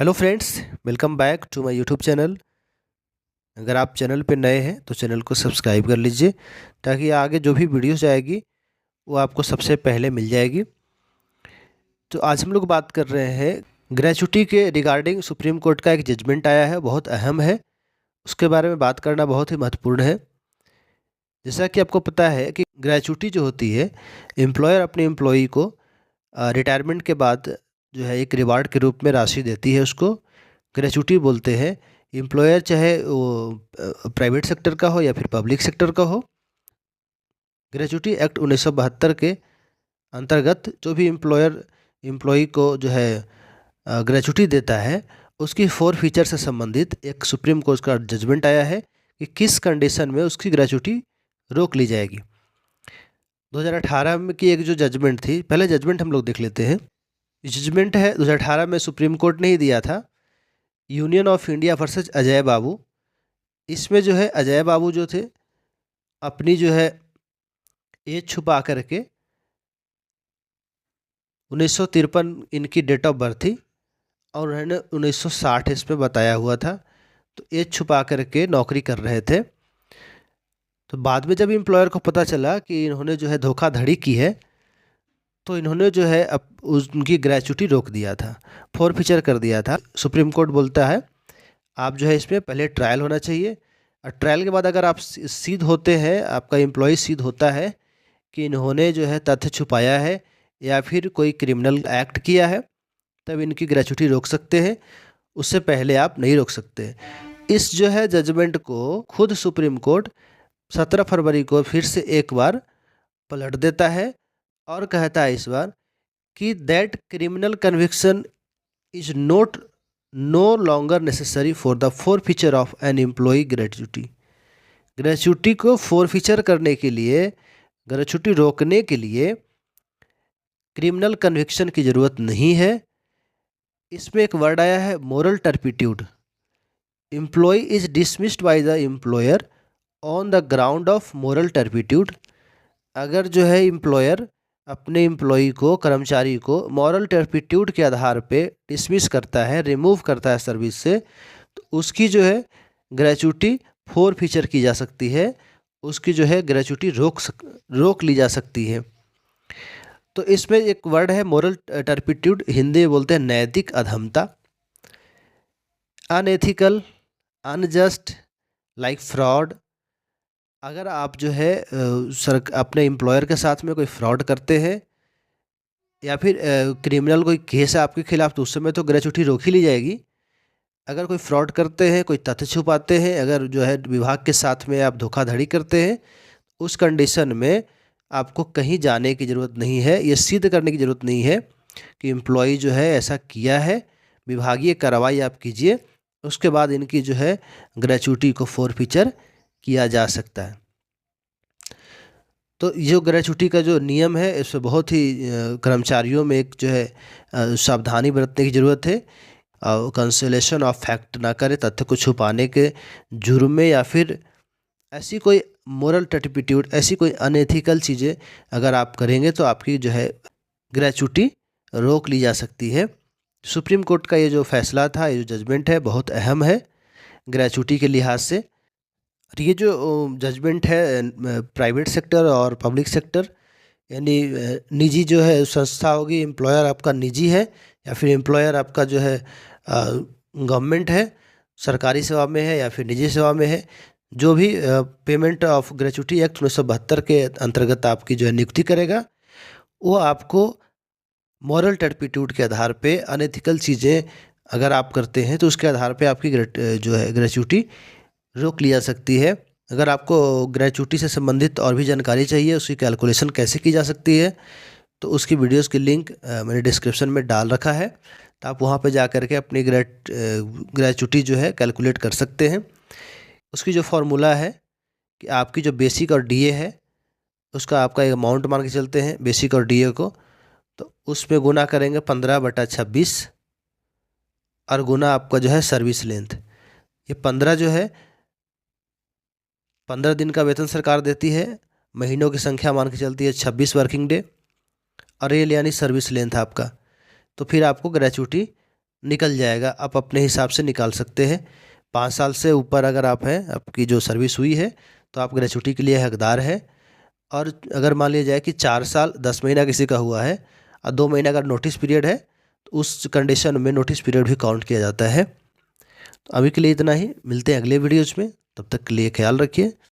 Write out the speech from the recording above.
Hello friends, welcome back to my YouTube channel. अगर आप channel पे नए हैं तो चैनल को सब्सक्राइब कर लीजिए ताकि आगे जो भी वीडियोस आएगी वो आपको सबसे पहले मिल जाएगी। तो आज हम लोग बात कर रहे हैं ग्रेच्युटी के रिगार्डिंग। सुप्रीम कोर्ट का एक जजमेंट आया है, बहुत अहम है, उसके बारे में बात करना बहुत ही महत्वपूर्ण है। जैसा कि आपको पता है कि ग्रेच्युटी जो होती है, एम्प्लॉयर अपने एम्प्लॉई को रिटायरमेंट के बाद जो है एक रिवार्ड के रूप में राशि देती है, उसको ग्रेच्युटी बोलते हैं। एम्प्लॉयर चाहे वो प्राइवेट सेक्टर का हो या फिर पब्लिक सेक्टर का हो, ग्रेच्युटी एक्ट 1972 के अंतर्गत जो भी एम्प्लॉयर एम्प्लॉई को जो है ग्रेच्युटी देता है, उसकी 4 फीचर से संबंधित एक सुप्रीम कोर्ट का जजमेंट आया है कि किस कंडीशन में उसकी ग्रेच्युटी रोक ली जाएगी। 2018 में की एक जो जजमेंट थी, पहले जजमेंट हम लोग देख लेते हैं। जजमेंट है 2018 में सुप्रीम कोर्ट ने ही दिया था, union of India versus Ajay Babu. इसमें जो है अजय बाबू जो थे, अपनी जो है एज छुपा करके 1953 इनकी डेट ऑफ बर्थ थी और उन्होंने 1960 इसमें बताया हुआ था, तो एज छुपा करके नौकरी कर रहे थे। तो बाद में जब एम्प्लॉयर को पता चला कि इन्होंने जो है धोखाधड़ी की है, तो इन्होंने जो है उनकी ग्रेच्युटी रोक दिया था, फोर फीचर कर दिया था। सुप्रीम कोर्ट बोलता है आप जो है इसमें पहले ट्रायल होना चाहिए, और ट्रायल के बाद अगर आप सिद्ध होते हैं, आपका एम्प्लॉय सिद्ध होता है कि इन्होंने जो है तथ्य छुपाया है या फिर कोई क्रिमिनल एक्ट किया है, तब इनकी ग्रेच्युटी रोक सकते हैं, उससे पहले आप नहीं रोक सकते। इस जो है जजमेंट को खुद सुप्रीम कोर्ट 17 फरवरी को फिर से एक बार पलट देता है और कहता है इस बार कि that criminal conviction is not know longer necessary for the four feature of an employee gratuity. Gratuity को फोर फीचर करने के लिए, ग्रेच्युटी रोकने के लिए क्रिमिनल कन्विक्शन की ज़रूरत नहीं है। इसमें एक वर्ड आया है moral turpitude. Employ is dismissed by the employer on the ground of moral turpitude. अगर जो है एम्प्लॉयर अपने एम्प्लॉई को, कर्मचारी को मॉरल टर्पिट्यूड के आधार पे डिसमिस करता है, रिमूव करता है सर्विस से, तो उसकी जो है ग्रेच्युटी फोर फीचर की जा सकती है, उसकी जो है ग्रेच्युटी रोक ली जा सकती है। तो इसमें एक वर्ड है मोरल टर्पिट्यूड, हिंदी में बोलते हैं नैतिक अधमता। Unethical, unjust, like fraud. अगर आप जो है अपने एम्प्लॉयर के साथ में कोई फ्रॉड करते हैं या फिर क्रिमिनल कोई केस है आपके खिलाफ, तो उस समय तो ग्रेच्युटी रोक ही ली जाएगी। अगर कोई फ्रॉड करते हैं, कोई तथ्य छुपाते हैं, अगर जो है विभाग के साथ में आप धोखाधड़ी करते हैं, उस कंडीशन में आपको कहीं जाने की ज़रूरत नहीं है, ये सिद्ध करने की ज़रूरत नहीं है कि एम्प्लॉई जो है ऐसा किया है। विभागीय कार्रवाई आप कीजिए, उसके बाद इनकी जो है ग्रेच्युटी को फोर फीचर किया जा सकता है। तो ये ग्रेच्युटी का जो नियम है, इसमें बहुत ही कर्मचारियों में एक जो है सावधानी बरतने की ज़रूरत है। कंसलेशन ऑफ फैक्ट ना करें, तथ्य को छुपाने के जुर्म में, या फिर ऐसी कोई मोरल टर्पिट्यूड, ऐसी कोई अनएथिकल चीज़ें अगर आप करेंगे तो आपकी जो है ग्रेच्युटी रोक ली जा सकती है। सुप्रीम कोर्ट का ये जो फैसला था, ये जो जजमेंट है, बहुत अहम है ग्रेच्युटी के लिहाज से। और ये जो जजमेंट है प्राइवेट सेक्टर और पब्लिक सेक्टर, यानी निजी जो है संस्था होगी, एम्प्लॉयर आपका निजी है या फिर एम्प्लॉयर आपका जो है गवर्नमेंट है, सरकारी सेवा में है या फिर निजी सेवा में है, जो भी पेमेंट ऑफ ग्रेच्युटी एक्ट 1972 के अंतर्गत आपकी जो है नियुक्ति करेगा, वो आपको मॉरल टर्पिट्यूड के आधार पे, अनएथिकल चीज़ें अगर आप करते हैं तो उसके आधार पे आपकी जो है ग्रेच्युटी रोक ली जा सकती है। अगर आपको ग्रेच्युटी से संबंधित और भी जानकारी चाहिए, उसकी कैलकुलेशन कैसे की जा सकती है, तो उसकी वीडियोस की लिंक मैंने डिस्क्रिप्शन में डाल रखा है, तो आप वहाँ पे जा कर के अपनी ग्रेच्युटी जो है कैलकुलेट कर सकते हैं। उसकी जो फार्मूला है कि आपकी जो बेसिक और डीए है, उसका आपका एक अमाउंट मान के चलते हैं बेसिक और डीए को, तो उसमें गुना करेंगे 15/26 और गुना आपका जो है सर्विस लेंथ। ये 15 जो है 15 दिन का वेतन सरकार देती है, महीनों की संख्या मान के चलती है 26 वर्किंग डे, और ये यानी सर्विस लेंथ आपका। तो फिर आपको ग्रेच्युटी निकल जाएगा, आप अपने हिसाब से निकाल सकते हैं। 5 साल से ऊपर अगर आप हैं, आपकी जो सर्विस हुई है, तो आप ग्रेचुटी के लिए हकदार है। और अगर मान लिया जाए कि 4 साल 10 महीना किसी का हुआ है और 2 महीना अगर नोटिस पीरियड है, तो उस कंडीशन में नोटिस पीरियड भी काउंट किया जाता है। तो अभी के लिए इतना ही, मिलते हैं अगले वीडियोज़ में, तब तक के लिए ख्याल रखिए।